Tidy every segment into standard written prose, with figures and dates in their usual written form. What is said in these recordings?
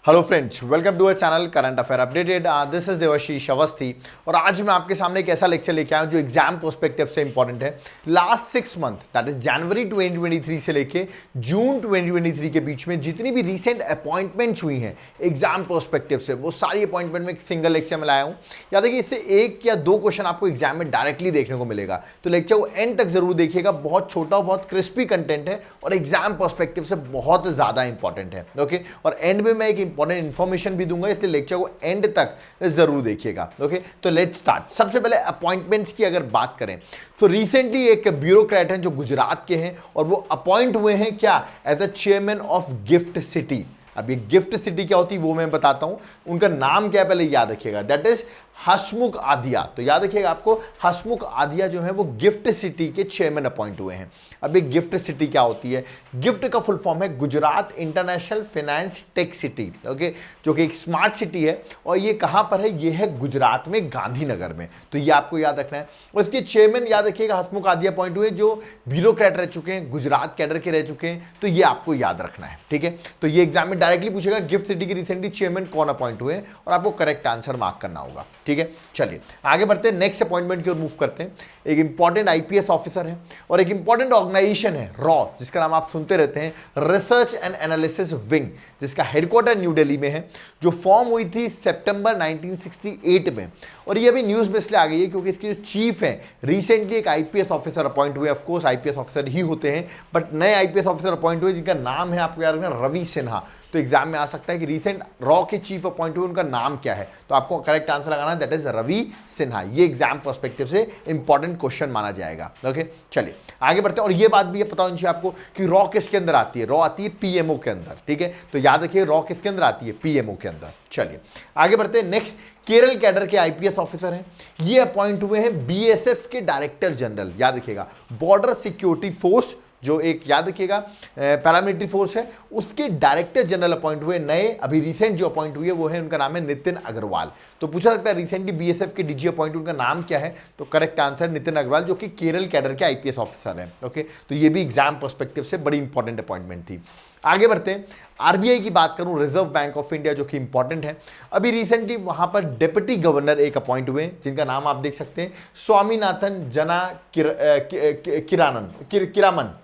Hello friends, welcome to our channel current affair updated. This is Devashish Awasthi और आज मैं आपके सामने एक ऐसा लेक्चर लेके आया हूं जो एग्जाम पर्सपेक्टिव से इंपॉर्टेंट है। लास्ट 6 मंथ दैट इज जनवरी 2023 से लेके जून 2023 के बीच में जितनी भी रीसेंट अपॉइंटमेंट्स हुई हैं एग्जाम पर्सपेक्टिव से, वो सारी अपॉइंटमेंट में एक सिंगल लेक्चर में लाया हूं। याद है कि इससे एक या दो क्वेश्चन आपको एग्जाम में डायरेक्टली देखने को मिलेगा, तो लेक्चर को एंड तक जरूर देखिएगा। बहुत छोटा, बहुत क्रिस्पी कंटेंट है और एग्जाम पर्सपेक्टिव से बहुत ज्यादा इंपॉर्टेंट है। ओके, और एंड में मैं एक इंपॉर्टेंट इंफॉर्मेशन भी दूंगा, इसलिए लेक्चर को एंड तक जरूर देखिएगा। ओके, तो लेट्स स्टार्ट। सबसे पहले अपॉइंटमेंट्स की अगर बात करें तो रिसेंटली एक ब्यूरोक्रेट हैं जो गुजरात के हैं और वो अपॉइंट हुए हैं क्या, as a chairman of GIFT City. अब ये गिफ्ट सिटी क्या होती है वो मैं बताता हूं। उनका नाम क्या है पहले याद रखिएगा, दैट इज हसमुख आदिया। तो याद रखिएगा आपको, हसमुख आदिया जो है वो गिफ्ट सिटी के चेयरमैन अपॉइंट हुए हैं। अब ये गिफ्ट सिटी क्या होती है? गिफ्ट का फुल फॉर्म है Gujarat international finance tech city. Okay, जो कि एक स्मार्ट सिटी है और ये कहां पर है? ये है गुजरात में, गांधीनगर में। तो ये आपको याद रखना है। और इसके चेयरमैन याद रखिएगा हसमुख आदिया अपॉइंट हुए, जो ब्यूरोक्रेट रह चुके हैं, गुजरात कैडर के रह चुके हैं। तो ये आपको याद रखना है, ठीक है। तो ये एग्जाम में डायरेक्टली पूछेगा गिफ्ट सिटी के रिसेंटली चेयरमैन कौन अपॉइंट हुए और आपको करेक्ट आंसर मार्क करना होगा, ठीक है। चलिए आगे बढ़ते हैं, नेक्स्ट अपॉइंटमेंट की ओर मूव करते हैं। एक इंपॉर्टेंट आईपीएस ऑफिसर है और एक इंपॉर्टेंट ऑर्गेनाइजेशन है रॉ, जिसका नाम आप सुनते रहते हैं, रिसर्च एंड एनालिसिस विंग, जिसका हेडक्वार्टर न्यू दिल्ली में है, जो फॉर्म हुई थी सितंबर 1968 में। और ये अभी न्यूज में इसलिए आ गई है क्योंकि इसके जो चीफ है रिसेंटली एक आईपीएस ऑफिसर अपॉइंट हुए। ऑफ कोर्स आईपीएस ऑफिसर ही होते हैं, बट नए आईपीएस ऑफिसर अपॉइंट हुए जिनका नाम है, आपको याद रखना, रवि सिन्हा। तो एग्जाम में आ सकता है कि रिसेंट रॉ के चीफ अपॉइंट हुए, उनका नाम क्या है? तो आपको करेक्ट आंसर लगाना है, दैट इज रवि सिन्हा। ये एग्जाम पर्सपेक्टिव से इंपॉर्टेंट क्वेश्चन माना जाएगा। ओके, चलिए आगे बढ़ते हैं। और ये बात भी पता होनी चाहिए आपको कि रॉ किसके अंदर आती है? रॉ आती है पीएमओ के अंदर, ठीक है। तो याद रखिए रॉ किसके अंदर आती है? पीएमओ के अंदर। चलिए आगे बढ़ते हैं। नेक्स्ट केरल कैडर के आईपीएस ऑफिसर हैं, ये अपॉइंट हुए हैं बीएसएफ के डायरेक्टर जनरल। याद रखिएगा बॉर्डर सिक्योरिटी फोर्स, जो एक याद रखिएगा पैरामिलिट्री फोर्स है, उसके डायरेक्टर जनरल अपॉइंट हुए नए। अभी रिसेंट जो अपॉइंट हुए वो है, उनका नाम है नितिन अग्रवाल। तो पूछा सकता है रिसेंटली बीएसएफ के डीजी अपॉइंट, उनका नाम क्या है? तो करेक्ट आंसर नितिन अग्रवाल, जो कि केरल कैडर के आईपीएस ऑफिसर हैं। ओके, तो ये भी एग्जाम पर्सपेक्टिव से बड़ी इंपॉर्टेंट अपॉइंटमेंट थी। आगे बढ़ते हैं। आरबीआई की बात करूं, रिजर्व बैंक ऑफ इंडिया, जो कि इंपॉर्टेंट है। अभी रिसेंटली वहां पर डिप्टी गवर्नर एक अपॉइंट हुए, जिनका नाम आप देख सकते हैं, स्वामीनाथन जना किरामन।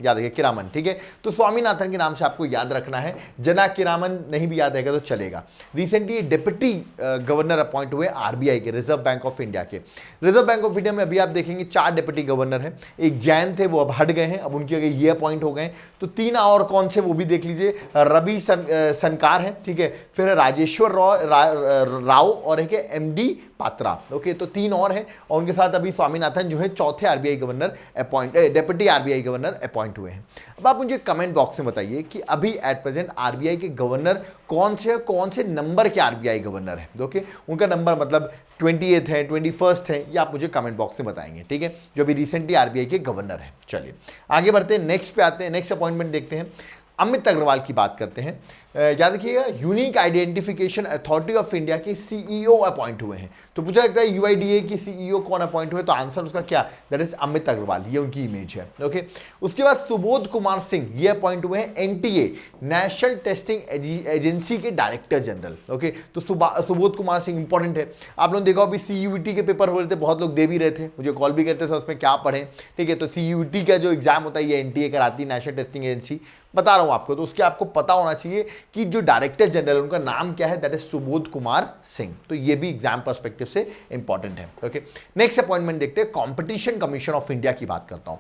याद रखिए किरामन, ठीक है। तो स्वामीनाथन के नाम से आपको याद रखना है, जना किरामन नहीं भी याद रहेगा तो चलेगा। रिसेंटली डिप्टी गवर्नर अपॉइंट हुए आरबीआई के, रिजर्व बैंक ऑफ इंडिया के। रिजर्व बैंक ऑफ इंडिया में अभी आप देखेंगे 4 डिप्टी गवर्नर हैं। एक जैन थे, वो अब हट गए हैं, अब उनकी जगह ये अपॉइंट हो गए। तो 3 और कौन से वो भी देख लीजिए। रवि सनकार है, ठीक है, फिर राजेश्वर राव और एक एमडी पात्रा। ओके, तो 3 और हैं और उनके साथ अभी स्वामीनाथन जो है चौथे RBI governor deputy RBI governor appoint हुए हैं। अब आप मुझे कमेंट बॉक्स में बताइए कि अभी एट प्रेजेंट आरबीआई के गवर्नर कौन से नंबर के आरबीआई गवर्नर है? ओके, उनका नंबर मतलब 28 है, 21 है, ये आप मुझे कमेंट बॉक्स में बताएंगे, ठीक है, जो अभी रिसेंटली आरबीआई के गवर्नर है। चलिए आगे बढ़ते हैं, नेक्स्ट पे आते हैं, नेक्स्ट अपॉइंटमेंट देखते हैं। अमित अग्रवाल की बात करते हैं। याद रखिएगा unique identification authority of India के सीईओ अपॉइंट हुए हैं। तो पूछा जाता है यूआईडीए की सीईओ कौन अपॉइंट हुए? तो आंसर उसका क्या? दैट इज अमित अग्रवाल, ये उनकी इमेज है। ओके, उसके बाद सुबोध कुमार सिंह, ये अपॉइंट हुए हैं एनटीए नेशनल टेस्टिंग एजेंसी के डायरेक्टर जनरल। ओके, तो सुबोध कुमार सिंह इंपॉर्टेंट है। आप लोगों ने देखा अभी सीयूईटी के पेपर हो रहे थे, बहुत लोग दे भी रहे थे, मुझे कॉल भी करते थे उसमें क्या पढ़ें, ठीक है। तो सीयूईटी का जो एग्जाम होता है ये एनटीए कराती है, नेशनल टेस्टिंग एजेंसी, बता रहा हूं आपको। तो उसके आपको पता होना चाहिए कि जो डायरेक्टर जनरल उनका नाम क्या है, दैट इज सुबोध कुमार सिंह। तो ये भी एग्जाम पर्सपेक्टिव से इंपॉर्टेंट है। ओके, नेक्स्ट अपॉइंटमेंट देखते हैं। कंपटीशन कमीशन ऑफ इंडिया की बात करता हूं।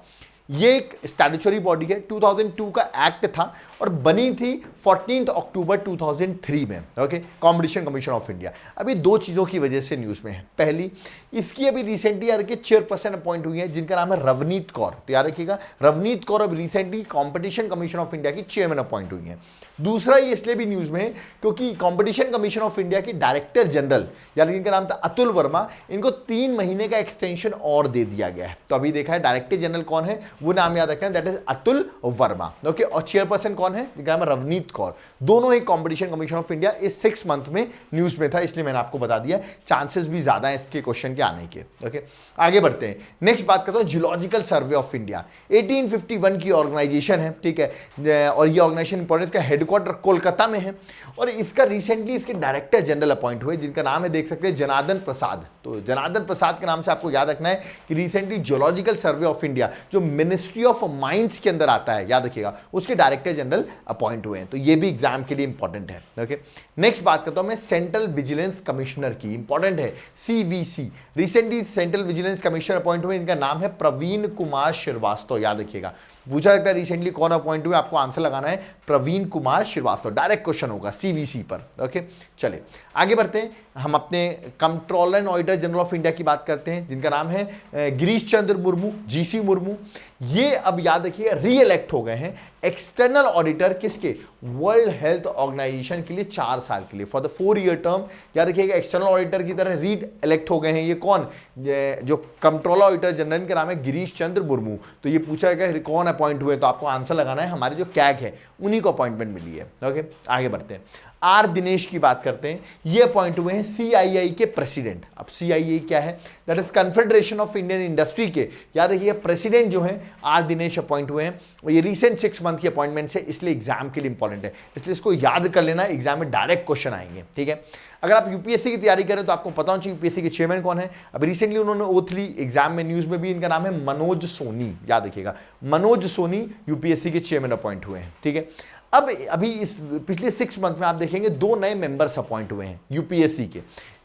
ये एक स्टैट्यूटरी बॉडी है, 2002 का एक्ट था और बनी थी 14 अक्टूबर 2003 में। Okay, competition commission of India अभी 2 चीज़ों की वजह से न्यूज़ में है। पहली, इसकी अभी रिसेंटली याद रखिए चेयरपर्सन अपॉइंट हुई है, जिनका नाम है रवनीत कौर। तो याद रखिएगा रवनीत कौर अब recently competition commission of India की चेयरमैन अपॉइंट हुई है। दूसरा, ये इसलिए भी न्यूज़ में है क्योंकि कंपटीशन कमीशन ऑफ इंडिया के डायरेक्टर जनरल, यानी इनका नाम था अतुल वर्मा, इनको 3 महीने का एक्सटेंशन और दे दिया गया है। तो अभी देखा है डायरेक्टर जनरल कौन है, वो नाम याद रखना है, that is Atul Verma. Okay, और चेयरपर्सन कौन है? जिनका नाम है रवनीत कौर। दोनों ही कंपटीशन कमीशन ऑफ इंडिया इस 6 मंथ में न्यूज़ में था, इसलिए मैंने आपको बता दिया। चांसेस भी ज्यादा है इसके क्वेश्चन के आने के। ओके, आगे बढ़ते हैं। नेक्स्ट बात करता हूं जियोलॉजिकल सर्वे ऑफ इंडिया, 1851 की ऑर्गेनाइजेशन है, ठीक है। और ये ऑर्गेनाइजेशन इंपॉर्टेंस का हेड हेडक्वार्टर कोलकाता में है और इसका रिसेंटली इसके डायरेक्टर जनरल अपॉइंट हुए जिनका नाम है, देख सकते हैं, जनार्दन प्रसाद। तो जनार्दन प्रसाद के नाम से आपको याद रखना है कि recently geological survey of India जो मिनिस्ट्री ऑफ माइंस के अंदर आता है, याद रखिएगा, उसके डायरेक्टर जनरल अपॉइंट हुए हैं। तो ये भी एग्जाम के लिए इंपॉर्टेंट है। ओके, नेक्स्ट बात करता हूं मैं सेंट्रल विजिलेंस कमिश्नर की, इंपॉर्टेंट है, CVC. Recently central vigilance commissioner appoint हुए, इनका नाम है प्रवीण कुमार श्रीवास्तव, याद रखिएगा। पूछा जाता है रिसेंटली कौन अपॉइंट हुए, आपको आंसर लगाना है प्रवीण कुमार श्रीवास्तव, डायरेक्ट क्वेश्चन होगा सीवीसी पर। ओके, चलिए आगे बढ़ते हैं, हम अपने controller and auditor general of India की बात करते हैं जिनका नाम है गिरीश चंद्र मुर्मू, जीसी मुर्मू। ये अब याद रखिए री इलेक्ट हो गए हैं एक्सटर्नल ऑडिटर, किसके, वर्ल्ड हेल्थ ऑर्गेनाइजेशन के लिए 4 साल के लिए, फॉर द 4-year टर्म। याद रखिएगा एक्सटर्नल ऑडिटर की तरह री इलेक्ट हो गए हैं। ये कौन, जो कंट्रोलर ऑडिटर जनरल का नाम है गिरीश चंद्र मुर्मू। तो ये पूछा गया कौन अपॉइंट हुए, तो आपको आंसर लगाना है हमारे जो कैग है उन्हीं को अपॉइंटमेंट मिली है। ओके, आगे बढ़ते हैं, आर दिनेश की बात करते हैं। ये अपॉइंट हुए हैं सीआईआई के प्रेसिडेंट। अब सीआईआई क्या है, that is confederation of Indian industry के, याद रखिए प्रेसिडेंट जो है आर दिनेश अपॉइंट हुए हैं। और ये रिसेंट 6 मंथ की अपॉइंटमेंट है, इसलिए एग्जाम के लिए इंपॉर्टेंट है, इसलिए इसको याद कर लेना, एग्जाम में डायरेक्ट क्वेश्चन आएंगे। ठीक है, अगर आप यूपीएससी की तैयारी करें तो आपको पता होना चाहिए यूपीएससी के चेयरमैन कौन है। अब रिसेंटली उन्होंने O3 एग्जाम में, न्यूज में भी, इनका नाम है मनोज सोनी, याद रखिएगा, मनोज सोनी यूपीएससी के चेयरमैन अपॉइंट हुए हैं। ठीक है, अब अभी इस पिछले 6 मंथ में आप देखेंगे 2 नए मेंबर्स अपॉइंट हुए हैं यूपीएससी के।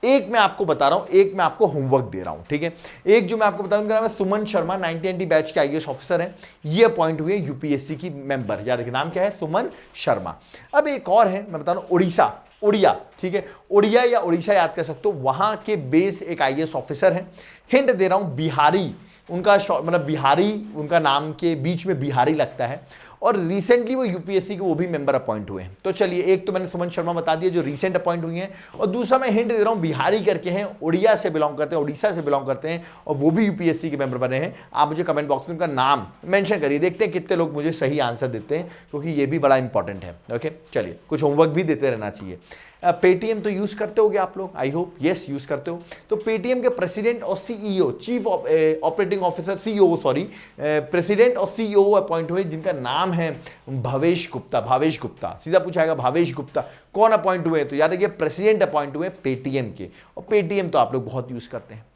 एक मैं आपको बता रहा हूं, एक मैं आपको होमवर्क दे रहा हूं। ठीक है, एक जो मैं आपको बता रहा हूं उनका नाम है सुमन शर्मा, 1990 बैच के आईएएस ऑफिसर हैं। ये अपॉइंट हुए यूपीएससी की मेंबर, याद रखिए नाम क्या है, सुमन शर्मा। अब एक और है, मैं बता रहा हूं उड़िया, ठीक है, उड़िया या उड़ीसा याद कर सकते हो, वहां के बेस एक आईएएस ऑफिसर है। हिंट दे रहा हूं, बिहारी, उनका मतलब बिहारी, उनका नाम के बीच में बिहारी लगता है और रिसेंटली वो यूपीएससी के वो भी मेंबर अपॉइंट हुए हैं। तो चलिए, एक तो मैंने सुमन शर्मा बता दिया जो रिसेंट अपॉइंट हुई हैं, और दूसरा मैं हिंट दे रहा हूं, बिहारी करके हैं, उड़िया से बिलोंग करते हैं, उड़ीसा से बिलोंग करते हैं और वो भी यूपीएससी के मेंबर बने हैं। आप मुझे कमेंट बॉक्स में उनका नाम मेंशन करिए, देखते हैं कितने लोग मुझे सही आंसर देते हैं, क्योंकि ये भी बड़ा इंपॉर्टेंट है। ओके, चलिए, कुछ होमवर्क भी देते रहना चाहिए। पेटीएम तो यूज करते होगे आप लोग, आई होप यस यूज करते हो। तो पेटीएम के प्रेसिडेंट और CEO, chief operating officer, CEO sorry, president और सीईओ अपॉइंट हुए जिनका नाम है भावेश गुप्ता। सीधा पूछाएगा भावेश गुप्ता कौन अपॉइंट हुए, तो याद रखिए प्रेसिडेंट अपॉइंट हुए पेटीएम के, और पेटीएम तो आप लोग बहुत यूज करते हैं।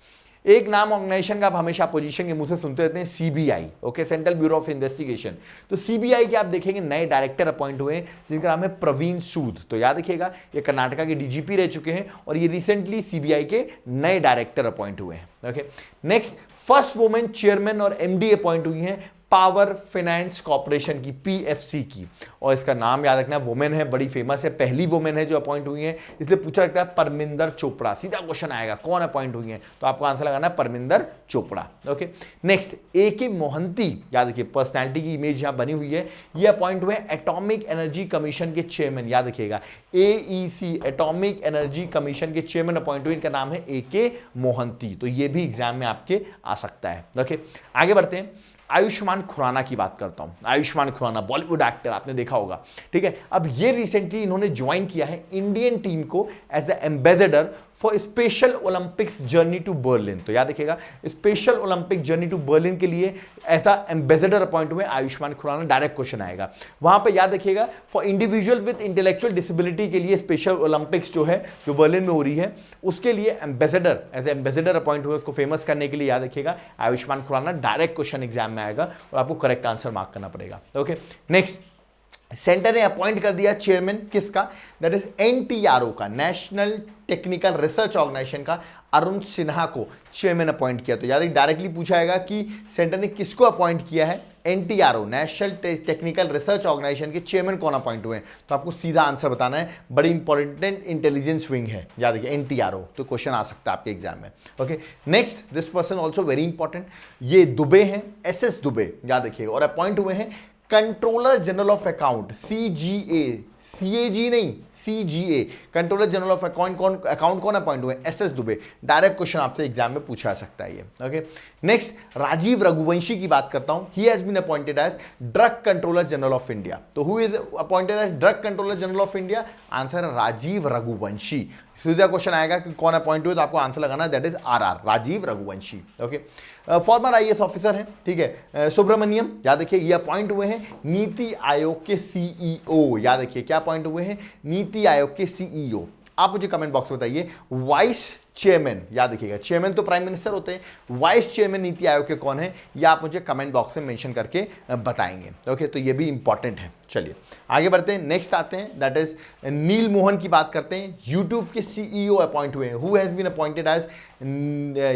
एक नाम ऑर्गेनाइजेशन का आप हमेशा अपोजिशन के मुंह से सुनते रहते हैं, CBI, okay, central bureau of investigation. तो सीबीआई के आप देखेंगे नए डायरेक्टर अपॉइंट हुए हैं जिनका नाम है प्रवीण सूद। तो याद रखिएगा ये कर्नाटका के डीजीपी रह चुके हैं और ये रिसेंटली सीबीआई के नए डायरेक्टर अपॉइंट हुए हैं। Okay, next, first women chairman और एमडी अपॉइंट हुई हैं पावर फाइनेंस कॉर्पोरेशन की, पीएफसी की, और इसका नाम याद रखना, वुमेन है, बड़ी फेमस है, पहली वुमेन है जो अपॉइंट हुई है, इसलिए पूछा जाता है परमिंदर चोपड़ा। सीधा क्वेश्चन आएगा कौन अपॉइंट हुई है, तो आपको आंसर लगाना है Parminder Chopra. Okay, next, AK Mohanty, याद रखिए पर्सनैलिटी की इमेज यहां बनी हुई है, ये अपॉइंट हुए एटॉमिक एनर्जी कमीशन के चेयरमैन, याद रखिएगा AEC, एटॉमिक एनर्जी कमीशन के चेयरमैन अपॉइंट हुए, इनका नाम है AK मोहंती। तो ये भी एग्जाम में आपके आ सकता है। ओके, आगे बढ़ते हैं, आयुष्मान खुराना की बात करता हूं। आयुष्मान खुराना बॉलीवुड एक्टर, आपने देखा होगा, ठीक है। अब ये रिसेंटली इन्होंने ज्वाइन किया है इंडियन टीम को as a ambassador for Special Olympics journey to Berlin. तो याद रखिएगा Special Olympic journey to Berlin के लिए ऐसा एम्बेसडर अपॉइंट हुए आयुष्मान खुराना। डायरेक्ट क्वेश्चन आएगा वहां पे, याद रखिएगा for individual with intellectual disability के लिए स्पेशल ओलंपिक्स जो है जो बर्लिन में हो रही है उसके लिए एम्बेसडर, एज एम्बेसडर अपॉइंट हुए, उसको फेमस करने के लिए याद रखिएगा Ayushmann Khurrana. Direct question exam में आएगा और आपको करेक्ट आंसर मार्क करना पड़ेगा। ओके, नेक्स्ट, सेंटर ने अपॉइंट कर दिया चेयरमैन किसका, दैट इज NTRO का, नेशनल टेक्निकल रिसर्च ऑर्गेनाइजेशन का, अरुण सिन्हा को चेयरमैन अपॉइंट किया। तो याद डायरेक्टली पूछाएगा कि सेंटर ने किसको अपॉइंट किया है, NTRO, national technical research organisation के चेयरमैन कौन अपॉइंट हुए हैं, तो आपको सीधा आंसर बताना है। बड़ी इंपॉर्टेंट इंटेलिजेंस विंग है, याद रखिए NTRO, तो क्वेश्चन आ सकता है आपके एग्जाम में। Okay, next, this person also very important, ये दुबे हैं, SS दुबे, याद रखिएगा, और अपॉइंट हुए हैं controller general of account, CGA, CAG नहीं, CGA, controller general of account कौन अपॉइंट हुए, SS दुबे। डायरेक्ट क्वेश्चन आपसे एग्जाम में पूछा जा सकता है ये। ओके, नेक्स्ट, राजीव रघुवंशी की बात करता हूं। He has been appointed as drug controller general of India. तो who is appointed as drug controller general of India, answer है राजीव रघुवंशी। सीधा क्वेश्चन आएगा कि कौन अपॉइंट हुए, तो आपको आंसर लगाना, that is RR, Rajiv Raghuvanshi. Okay, former IAS officer हैं, ठीक है। सुब्रमण्यम, याद रखिए ये अपॉइंट हुए हैं नीति आयोग के सीईओ, याद रखिए क्या अपॉइंट हुए हैं, नीति आयोग के सीईओ। आप मुझे कमेंट बॉक्स में बताइए वाइस चेयरमैन, याद रखिएगा चेयरमैन तो प्राइम मिनिस्टर होते हैं, वाइस चेयरमैन नीति आयोग के कौन है, या आप मुझे कमेंट बॉक्स में मेंशन करके बताएंगे। ओके, तो ये भी इंपॉर्टेंट है। चलिए आगे बढ़ते हैं, नेक्स्ट आते हैं, दैट इज नील मोहन की बात करते हैं। यूट्यूब के सीईओ अपॉइंट हुए हैं, who has been appointed as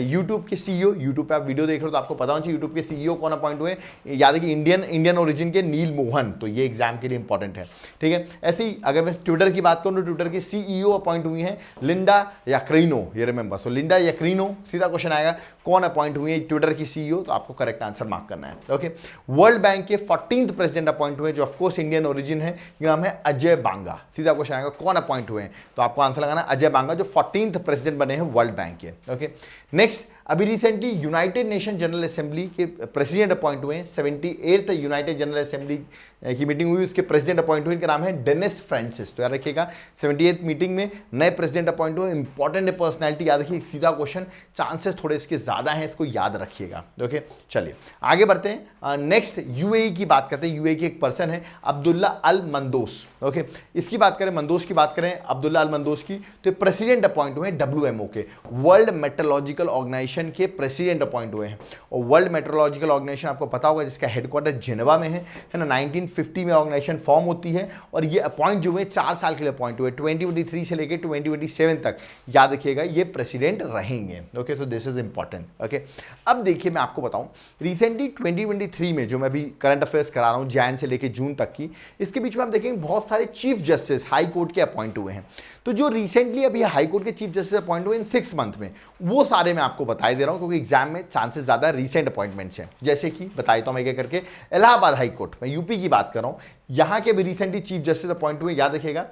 YouTube के सीईओ। यूट्यूब पे आप वीडियो देख रहे हो तो आपको पता होना चाहिए यूट्यूब के सीईओ कौन अपॉइंट हुए, याद है कि इंडियन ओरिजिन के नील मोहन, तो ये एग्जाम के लिए इंपॉर्टेंट है, ठीक है। ऐसे ही अगर मैं ट्विटर की बात करूं तो ट्विटर की सीईओ अपॉइंट हुई हैं लिंडा याक्रिनो, ये रिमेंबर, सो लिंडा याक्रिनो, सीधा क्वेश्चन आएगा कौन अपॉइंट हुई है ट्विटर की सीईओ, तो आपको करेक्ट आंसर मार्क करना है। ओके, वर्ल्ड बैंक के 14th प्रेसिडेंट अपॉइंट हुए जो ऑफकोर्स इंडियन ओरिजिन है, नाम है अजय बांगा, सीधा क्वेश्चन आएगा कौन अपॉइंट हुए हैं, तो आपको आंसर लगाना अजय बांगा जो 14th प्रेसिडेंट बने हैं वर्ल्ड बैंक के। ओके, नेक्स्ट अभी recently United nation general assembly के प्रेसिडेंट अपॉइंट हुए हैं, 78th यूनाइटेड जनरल असेंबली की मीटिंग हुई, उसके प्रेसिडेंट अपॉइंट हुए, इनका नाम है डेनिस फ्रांसिस। तो याद रखिएगा 78th मीटिंग में नए प्रेसिडेंट अपॉइंट हुए, इंपॉर्टेंट पर्सनैलिटी, याद रखिए सीधा क्वेश्चन, चांसेस थोड़े इसके ज्यादा हैं, इसको याद रखिएगा। ओके, चलिए आगे बढ़ते हैं, नेक्स्ट यूएई की बात करते हैं। यूएई के एक पर्सन है अब्दुल्ला अल मंदोस। ओके, इसकी बात करें, मंदोस की बात करें, अब्दुल्ला अल मंदोस की, तो प्रेसिडेंट अपॉइंट हुए WMO के, वर्ल्ड मेट्रोलॉजिकल ऑर्गेनाइजेशन के प्रेसिडेंट अपॉइंट हुए हैं। और वर्ल्ड मेट्रोलॉजिकल ऑर्गेनाइजेशन आपको पता होगा जिसका हेडक्वार्टर जेनेवा में है ना, 1950 में ऑर्गेनाइजेशन फॉर्म होती है, और ये अपॉइंट जो हुए 4 साल के लिए अपॉइंट हुए, 2023 से लेकर 2027 तक, याद रखिएगा ये प्रेसिडेंट रहेंगे। Okay, so this is important. Okay, अब देखिए मैं आपको बताऊं, रिसेंटली 2023 में जो मैं अभी करंट अफेयर्स करा रहा हूं जैन से लेकर जून तक की, इसके बीच में आप देखेंगे बहुत सारे चीफ जस्टिस हाई कोर्ट के अपॉइंट हुए हैं। तो जो रिसेंटली अभी हाई कोर्ट के चीफ जस्टिस अपॉइंट हुए इन 6 मंथ में, वो सारे मैं आपको बता दे रहा हूं क्योंकि एग्जाम में चांसेस ज्यादा रिसेंट अपॉइंटमेंट्स हैं। जैसे कि बताए तो मैं क्या करके, इलाहाबाद हाई कोर्ट, मैं यूपी की बात कर रहा हूं, यहां के भी रिसेंटली चीफ जस्टिस अपॉइंट हुए, याद रखिएगा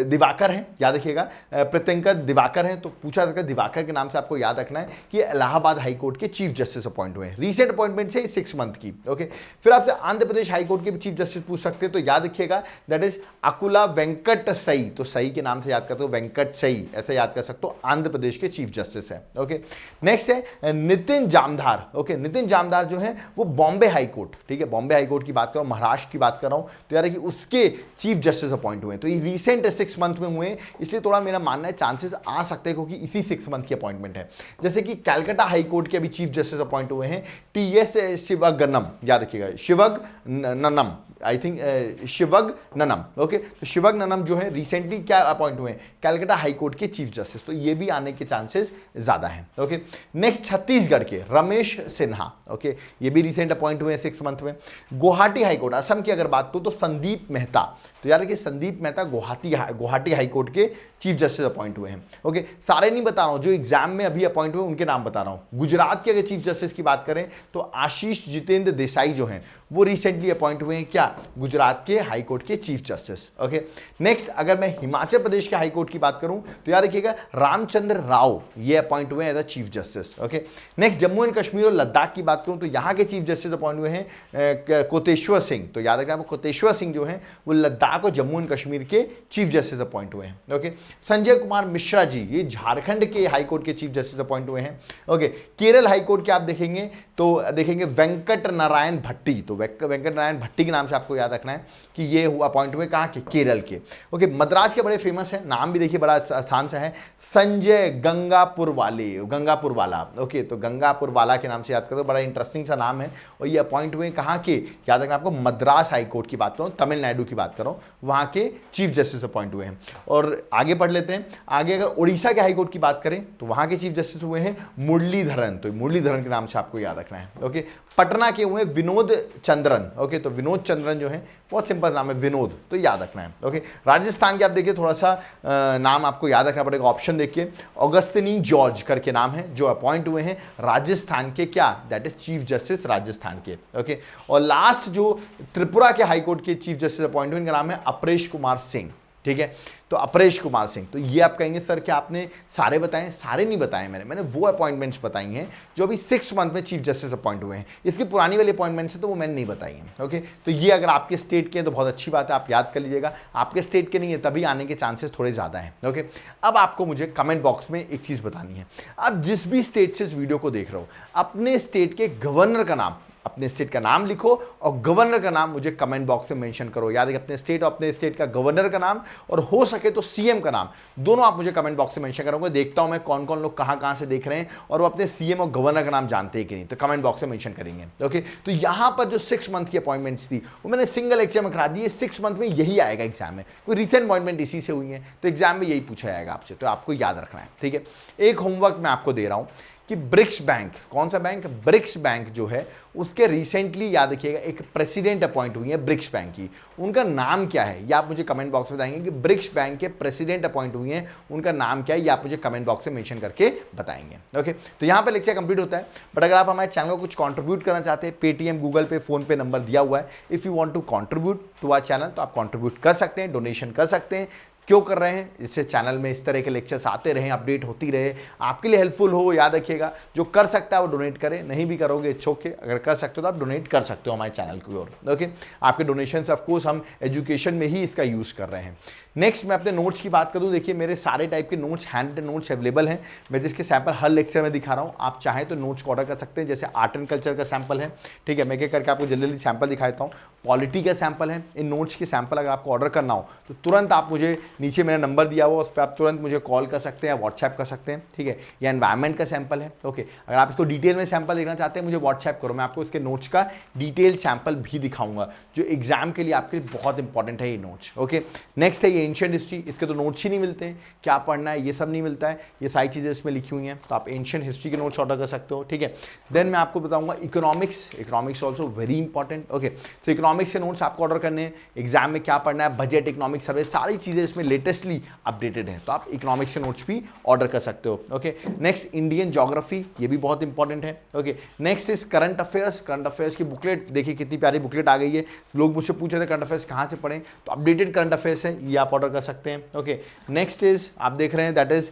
दिवाकर हैं, याद रखिएगा प्रत्यंकर दिवाकर हैं। तो पूछा जाता है दिवाकर के नाम से आपको याद रखना है कि इलाहाबाद हाई कोर्ट के चीफ जस्टिस अपॉइंट हुए हैं, रिसेंट अपॉइंटमेंट से 6 मंथ की। ओके, फिर आपसे आंध्र प्रदेश हाई कोर्ट के भी चीफ जस्टिस पूछ सकते हैं, तो याद रखिएगा दैट इज अकुला वेंकट सई, तो सई के नाम से याद करते हो, वेंकट सई ऐसे याद कर सकते हो, आंध्र प्रदेश के चीफ जस्टिस है। ओके, नेक्स्ट है नितिन जामधार। ओके, नितिन जामधार जो है वो बॉम्बे हाई कोर्ट, ठीक है, बॉम्बे हाई कोर्ट की बात करो, महाराष्ट्र की बात कर रहा हूं, तो यार कि उसके चीफ जस्टिस अपॉइंट हुए, तो ये रिसेंट 6 मंथ में हुए, इसलिए थोड़ा मेरा मानना है चांसेस आ सकते हैं क्योंकि इसी 6 मंथ की अपॉइंटमेंट है। जैसे कि कलकत्ता हाई कोर्ट के अभी चीफ जस्टिस अपॉइंट हुए हैं TS शिवगनम, याद रखिएगा शिवगनम, आई थिंक शिवगनम। ओके, तो शिवगनम जो है रिसेंटली क्या अपॉइंट हुए हैं, कलकत्ता हाई कोर्ट के चीफ जस्टिस, तो ये भी आने के चांसेस ज्यादा हैं। ओके, नेक्स्ट छत्तीसगढ़ के रमेश सिन्हा। ओके, ये भी रिसेंट अपॉइंट हुए हैं 6 मंथ में। गुवाहाटी हाई कोर्ट, असम की अगर बात करूं तो संदीप मेहता, तो यार कि संदीप मेहता गुवाहाटी हाई कोर्ट के चीफ जस्टिस अपॉइंट हुए हैं। ओके, सारे नहीं बता रहा हूं, जो एग्जाम में अभी अपॉइंट हुए उनके नाम बता रहा हूं। गुजरात के अगर चीफ जस्टिस की बात करें तो आशीष जितेंद्र देसाई जो हैं वो रिसेंटली अपॉइंट हुए हैं क्या, गुजरात के हाई कोर्ट के चीफ जस्टिस। ओके, नेक्स्ट अगर मैं हिमाचल प्रदेश के हाई कोर्ट की बात करूं तो याद रखिएगा रामचंद्र राव ये अपॉइंट हुए as a chief justice. Okay, next Jammu and Kashmir और लद्दाख की बात करूं तो यहां के चीफ जस्टिस अपॉइंट हुए हैं कोतेश्वर सिंह, तो याद रखिएगा कोतेश्वर सिंह जो है वो लद्दाख और जम्मू एंड कश्मीर के चीफ जस्टिस अपॉइंट हुए हैं। ओके, संजय कुमार मिश्रा जी ये झारखंड के हाई कोर्ट के चीफ जस्टिस अपॉइंट हुए हैं। ओके, केरल हाई कोर्ट के आप देखेंगे तो देखेंगे वेंकट नारायण भट्टी, तो वेंकट नारायण भट्टी के नाम से आपको याद रखना है कि ये हुआ अपॉइंट हुए कहाँ के, केरल के। ओके, मद्रास के बड़े फेमस है, नाम भी देखिए बड़ा आसान सा है, संजय गंगापुर वाला। ओके, तो गंगापुर वाला के नाम से याद करो, बड़ा इंटरेस्टिंग सा नाम है, और ये अपॉइंट हुए कहाँ के, याद रखना आपको मद्रास हाई कोर्ट की बात करो, तमिलनाडु की बात करो, वहाँ के चीफ जस्टिस अपॉइंट हुए हैं। और आगे पढ़ लेते हैं, आगे अगर उड़ीसा के हाई कोर्ट की बात करें तो वहाँ के चीफ जस्टिस हुए हैं मुरलीधरन, तो मुरलीधरन के नाम से आपको याद रखना है। ओके, पटना के हुए विनोद चंद्रन। ओके, तो विनोद चंद्रन जो है बहुत सिंपल नाम है विनोद, तो याद रखना है। ओके, राजस्थान के आप देखिए थोड़ा सा नाम आपको याद रखना पड़ेगा, ऑप्शन देखिए ऑगस्टिनी जॉर्ज करके नाम है जो अपॉइंट हुए हैं राजस्थान के क्या, that is chief justice Rajasthan के। ओके, और लास्ट जो त्रिपुरा के हाई कोर्ट के चीफ जस्टिस अपॉइंट हुए इनका नाम है अपरेश कुमार सिंह, ठीक है। तो अपरेश कुमार सिंह, तो ये आप कहेंगे सर कि आपने सारे बताएं, सारे नहीं बताए मैंने वो अपॉइंटमेंट्स बताई हैं जो अभी 6 मंथ में चीफ जस्टिस अपॉइंट हुए हैं। इसकी पुरानी वाली अपॉइंटमेंट्स है तो वो मैंने नहीं बताई हैं। ओके, तो ये अगर आपके स्टेट के हैं तो बहुत अच्छी बात है, आप याद कर लीजिएगा। आपके स्टेट के नहीं है तभी आने के चांसेस थोड़े ज़्यादा हैं। ओके, अब आपको मुझे कमेंट बॉक्स में एक चीज़ बतानी है। आप जिस भी स्टेट से इस वीडियो को देख रहे हो, अपने स्टेट के गवर्नर का नाम, अपने स्टेट का नाम लिखो और गवर्नर का नाम मुझे कमेंट बॉक्स में मेंशन करो। याद है अपने स्टेट और अपने स्टेट का गवर्नर का नाम और हो सके तो सीएम का नाम, दोनों आप मुझे कमेंट बॉक्स में मेंशन करोगे। देखता हूं मैं कौन कौन लोग कहां से देख रहे हैं और वो अपने सीएम और गवर्नर का नाम जानते हैं कि नहीं, तो कमेंट बॉक्स में मेंशन करेंगे। ओके, तो यहां पर जो 6 मंथ की अपॉइंटमेंट्स थी वो मैंने सिंगल एग्जाम में करा दी। 6 मंथ में यही आएगा एग्जाम में, कोई रिसेंट अपॉइंटमेंट इसी से हुई है तो एग्जाम में यही पूछा जाएगा आपसे, तो आपको याद रखना है। ठीक है, एक होमवर्क मैं आपको दे रहा हूं कि ब्रिक्स बैंक, कौन सा बैंक, ब्रिक्स बैंक जो है उसके रिसेंटली याद रखिएगा एक प्रेसिडेंट अपॉइंट हुई है ब्रिक्स बैंक की, उनका नाम क्या है ये आप मुझे कमेंट बॉक्स में बताएंगे कि ब्रिक्स बैंक के प्रेसिडेंट अपॉइंट हुई हैं, उनका नाम क्या है ये आप मुझे कमेंट बॉक्स में मेंशन करके बताएंगे। ओके, तो यहाँ पे लेक्चर कंप्लीट होता है। बट अगर आप हमारे चैनल को कुछ कंट्रीब्यूट करना चाहते हैं, Paytm, Google Pay, PhonePe number दिया हुआ है। If you want to contribute to our channel तो आप कंट्रीब्यूट कर सकते हैं, डोनेशन कर सकते हैं। क्यों कर रहे हैं, इससे चैनल में इस तरह के लेक्चर्स आते रहें, अपडेट होती रहे, आपके लिए हेल्पफुल हो। याद रखिएगा जो कर सकता है वो डोनेट करें, नहीं भी करोगे इट्स ओके, अगर कर सकते हो तो आप डोनेट कर सकते हो हमारे चैनल की ओर। ओके, आपके डोनेशन से ऑफकोर्स हम एजुकेशन में ही इसका यूज़ कर रहे हैं। नेक्स्ट मैं अपने नोट्स की बात करूं, देखिए मेरे सारे टाइप के notes, handwritten notes available हैं, मैं जिसके सैंपल हर लेक्चर में दिखा रहा हूं। आप चाहें तो नोट्स को ऑर्डर कर सकते हैं। जैसे आर्ट एंड कल्चर का सैंपल है, ठीक है, मैं क्या करके आपको जल्दी सैंपल दिखाता हूं। पॉलिटी का सैंपल है, इन नोट्स के सैंपल अगर आपको ऑर्डर करना हो तो तुरंत आप मुझे, नीचे मेरा नंबर दिया हुआ उस पर आप तुरंत मुझे कॉल कर सकते हैं या व्हाट्सएप कर सकते हैं। ठीक है, या एनवायरमेंट का सैंपल है। ओके, अगर आप इसको डिटेल में सैंपल देखना चाहते हैं मुझे व्हाट्सएप करो, मैं आपको इसके नोट्स का डिटेल सैंपल भी दिखाऊंगा जो एग्जाम के लिए आपके लिए बहुत इंपॉर्टेंट है ये नोट्स। ओके, नेक्स्ट है ये एंशिएंट हिस्ट्री, इसके तो नोट्स ही नहीं मिलते हैं, क्या पढ़ना है ये सब नहीं मिलता है, ये सारी चीज़ें इसमें लिखी हुई हैं, तो आप एंशिएंट हिस्ट्री के नोट्स ऑर्डर कर सकते हो। ठीक है, देन मैं आपको बताऊंगा economics also very important. Okay, तो इकोनॉमिक्स के नोट्स आपको ऑर्डर करने हैं, एग्जाम में क्या पढ़ना है, बजट, इकोनॉमिक सर्वे, सारी चीज़ें इसमें लेटेस्टली अपडेटेड है, तो आप इकोनॉमिक्स के नोट्स भी ऑर्डर कर सकते हो। ओके, नेक्स्ट इंडियन ज्योग्राफी, ये भी बहुत इंपॉर्टेंट है। Okay, next is current affairs की बुकलेट, देखिए कितनी प्यारी बुकलेट आ गई है। लोग मुझसे पूछ रहे थे करंट अफेयर्स कहाँ से पढ़ें, तो अपडेटेड करंट अफेयर्स है, ये आप ऑर्डर कर सकते हैं। ओके, नेक्स्ट इज आप देख रहे हैं that is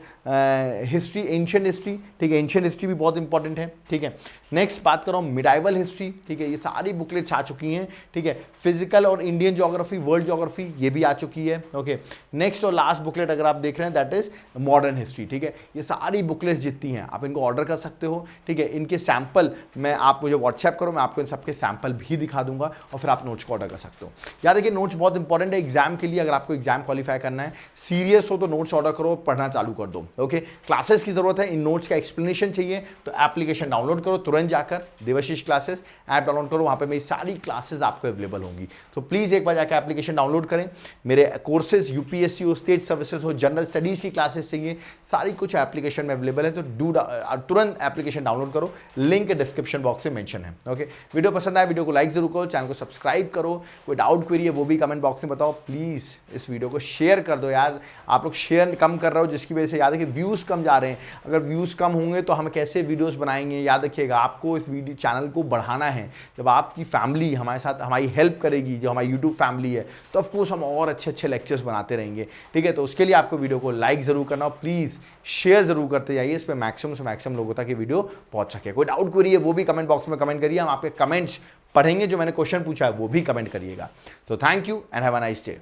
history, ancient history. ठीक है, एंशिएंट हिस्ट्री भी बहुत इंपॉर्टेंट है। ठीक है, नेक्स्ट बात कर रहा हूँ मिडाइवल हिस्ट्री। ठीक है, ये सारी बुकलेट्स आ चुकी हैं। ठीक है, फिजिकल और इंडियन ज्योग्राफी, वर्ल्ड ज्योग्राफी, ये भी आ चुकी है। ओके, नेक्स्ट और लास्ट बुकलेट अगर आप देख रहे हैं दैट इज मॉडर्न हिस्ट्री। ठीक है, ये सारी बुकलेट्स जितनी हैं आप इनको ऑर्डर कर सकते हो। ठीक है, इनके सैंपल मैं आप मुझे व्हाट्सएप करो, मैं आपको इन सबके सैंपल भी दिखा दूंगा और फिर आप नोट्स को ऑर्डर कर सकते हो। याद रखिए नोट्स बहुत इंपॉर्टेंट है एग्जाम के लिए। अगर आपको एग्जाम क्वालिफाई करना है, सीरियस हो तो नोट्स ऑर्डर करो, पढ़ना चालू कर दो। ओके, क्लासेस की जरूरत है, इन नोट्स का एक्सप्लेनेशन चाहिए तो एप्लीकेशन डाउनलोड करो, तुरंत जाकर देवाशीष क्लासेस ऐप डाउनलोड करो, वहां पे मेरी सारी क्लासेस आपको अवेलेबल होंगी। तो प्लीज एक बार जाकर एप्लीकेशन डाउनलोड करें। मेरे कोर्सेज यूपीएससी हो, स्टेट सर्विसेज हो, जनरल स्टडीज की क्लासेस चाहिए, सारी कुछ एप्लीकेशन में अवेलेबल है, तो तुरंत एप्लीकेशन डाउनलोड करो, लिंक डिस्क्रिप्शन बॉक्स में मेंशन है। ओके, वीडियो पसंद आए वीडियो को लाइक जरूर करो, चैनल को सब्सक्राइब करो, कोई डाउट क्वेरी है वो भी कमेंट बॉक्स में बताओ। प्लीज इस वीडियो को शेयर कर दो यार, आप लोग शेयर कम कर रहे हो जिसकी वजह से याद है कि व्यूज कम जा रहे हैं। अगर व्यूज कम होंगे तो हम कैसे वीडियोस बनाएंगे। याद रखिएगा आपको इस वीडियो चैनल को बढ़ाना है। जब आपकी फैमिली हमारे साथ हमारी हेल्प करेगी, जो हमारी यूट्यूब फैमिली है, तो ऑफकोर्स हम और अच्छे अच्छे लेक्चर्स बनाते रहेंगे। ठीक है, तो उसके लिए आपको वीडियो को लाइक जरूर करना, प्लीज शेयर जरूर करते जाइए, इस पर मैक्सिमम से मैक्सिमम लोगों तक ये वीडियो पहुंच सके। कोई डाउट क्वेरी है वो भी कमेंट बॉक्स में कमेंट करिए, हम आपके कमेंट्स पढ़ेंगे, जो मैंने क्वेश्चन पूछा है वो भी कमेंट करिएगा। तो thank you and have a nice day.